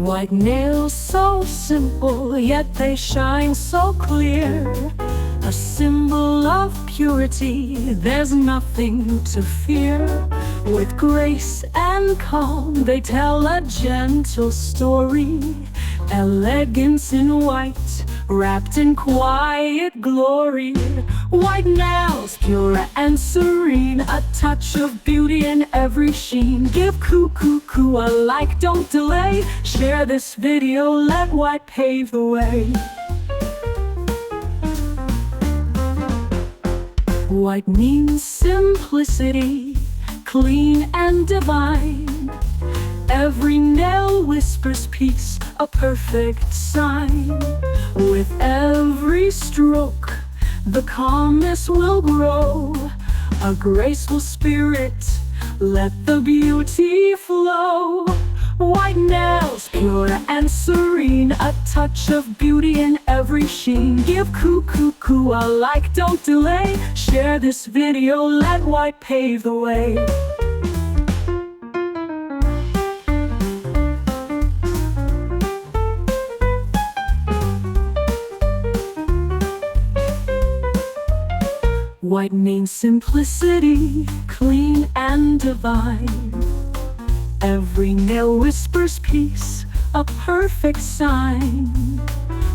White nails so simple, yet they shine so clear. A symbol of purity, there's nothing to fear. With grace and calm, they tell a gentle story. Elegance in white, wrapped in quiet glory. White nails, pure and serene, a touch of beauty in every sheen. Give coo a like, don't delay. Share this video, let white pave the way. White means simplicity, clean and divine. Every nail whispers peace, a perfect sign. With every stroke, the calmness will grow. A graceful spirit, let the beauty flow. White nails, pure and serene, a touch of beauty in every sheen. Give coo a like, don't delay. Share this video, let white pave the way. White means simplicity, clean and divine. Every nail whispers peace, a perfect sign.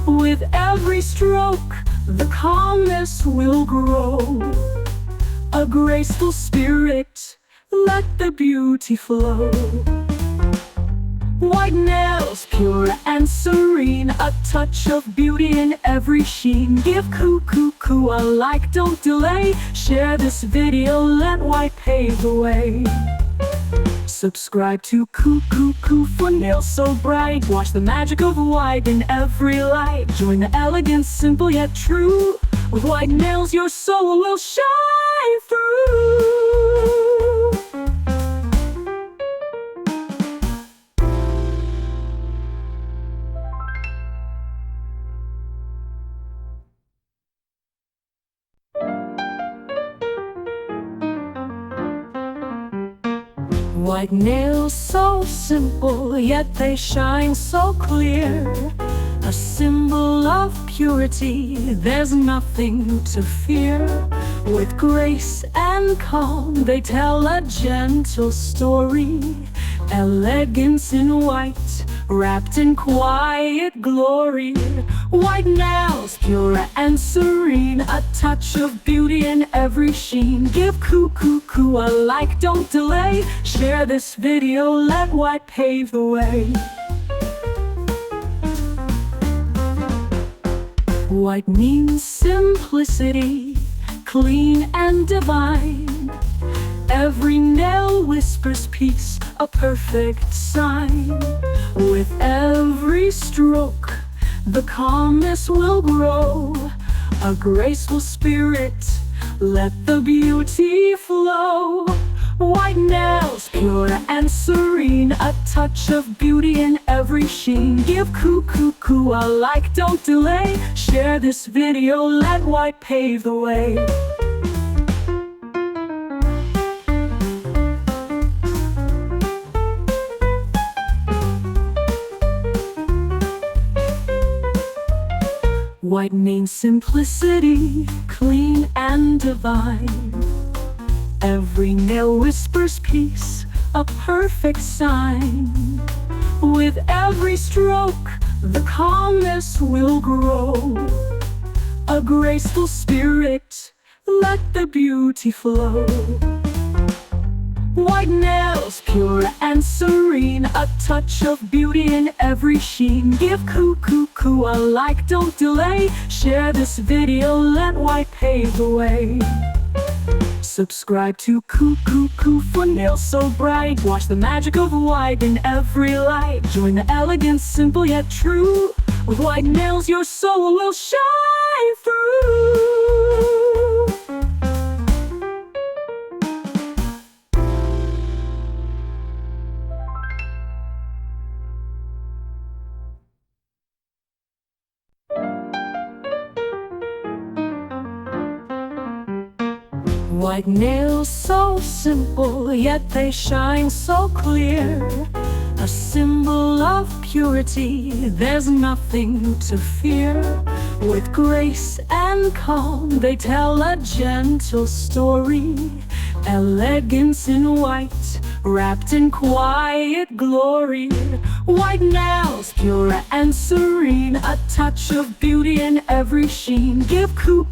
With every stroke, the calmness will grow. A graceful spirit, let the beauty flow. White nails, pure and serene, a touch of beauty in every sheen. Give coo a like, don't delay. Share this video, let white pave the way. Subscribe to coo for nails so bright. Watch the magic of white in every light. Join the elegance, simple yet true. With white nails your soul will shine through. White nails so simple, yet they shine so clear. A symbol of purity, there's nothing to fear. With grace and calm, they tell a gentle story. Elegance in white, wrapped in quiet glory. White nails, pure and serene, a touch of beauty in every sheen. Give coo a like, don't delay. Share this video, let white pave the way. White means simplicity, clean and divine. Every nail whispers peace, a perfect sign. With every stroke, the calmness will grow. A graceful spirit, let the beauty flow. White nails, pure and serene, a touch of beauty in every sheen. Give coo a like, don't delay. Share this video, let white pave the way. White means simplicity, clean and divine. Every nail whispers peace, a perfect sign. With every stroke, the calmness will grow. A graceful spirit, let the beauty flow. White nails, pure and serene, a touch of beauty in every sheen. Give coo a like, don't delay. Share this video, let white pave the way. Subscribe to coo for nails so bright. Watch the magic of white in every light. Join the elegance, simple yet true. With white nails your soul will shine through. White nails so simple, yet they shine so clear. a symbol of purity. There's nothing to fear. With grace and calm, they tell a gentle story. Elegance in white, wrapped in quiet glory. White nails, pure and serene, a touch of beauty in every sheen. Give coo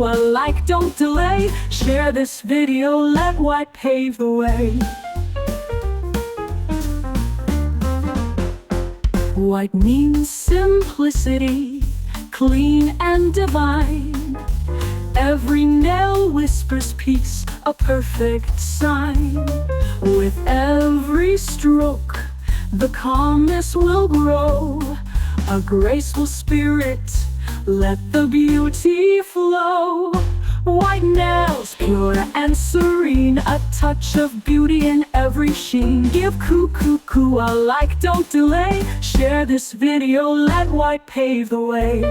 a like, don't delay. Share this video, let white pave the way. White means simplicity, clean and divine. Every nail whispers peace, a perfect sign. With every stroke, the calmness will grow. A graceful spirit, let the beauty flow. White nails, pure and serene, a touch of beauty in every sheen. Give coo a like, don't delay. Share this video, let white pave the way.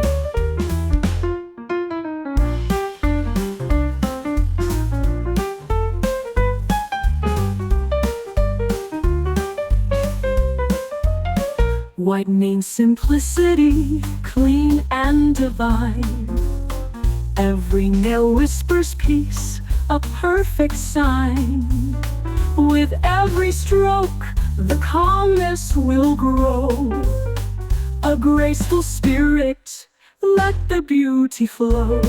White means simplicity, clean and divine. Every nail whispers peace, a perfect sign. With every stroke, the calmness will grow. A graceful spirit, let the beauty flow.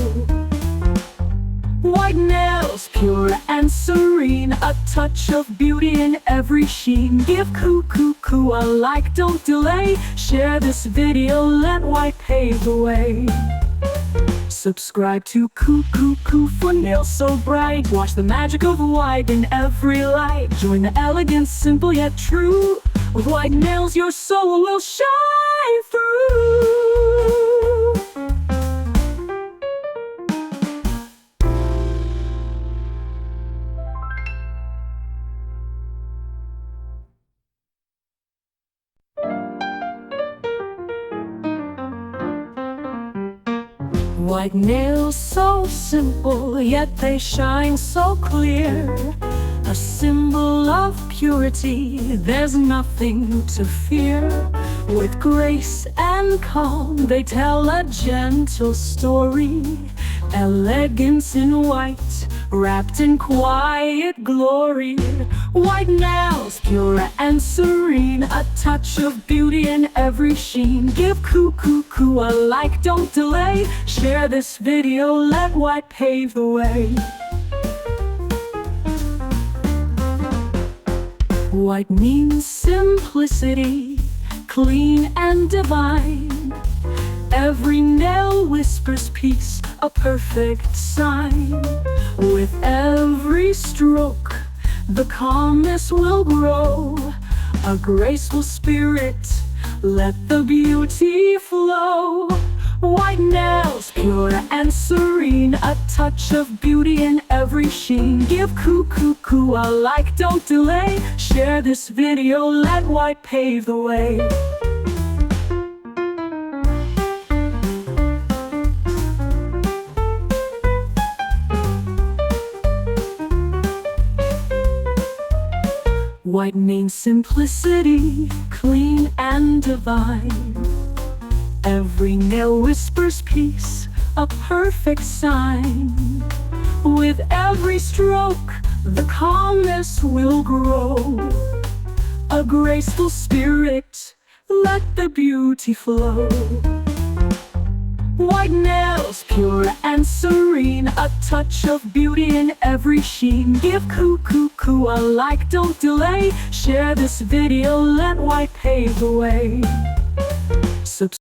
White nails, pure and serene, a touch of beauty in every sheen. Give coo a like, don't delay. Share this video, let white pave the way. Subscribe to coo for nails so bright. Watch the magic of white in every light. Join the elegance, simple yet true. With white nails your soul will shine through. White nails so simple, yet they shine so clear. A symbol of purity, there's nothing to fear. With grace and calm, they tell a gentle story. Elegance in white, wrapped in quiet glory. White nails, pure and serene, a touch of beauty in every sheen. Give coo a like, don't delay. Share this video, let white pave the way. White means simplicity, clean and divine. Every nail whispers peace, a perfect sign. With every stroke, the calmness will grow. A graceful spirit, let the beauty flow. White nails, pure and serene, a touch of beauty in every sheen. Give coo a like, don't delay. Share this video, let white pave the way. White means simplicity, clean and divine. Every nail whispers peace, a perfect sign. With every stroke, the calmness will grow. A graceful spirit, let the beauty flow. White nails, pure and serene, a touch of beauty in every sheen. Give coo a like, don't delay. Share this video, let white pave the way.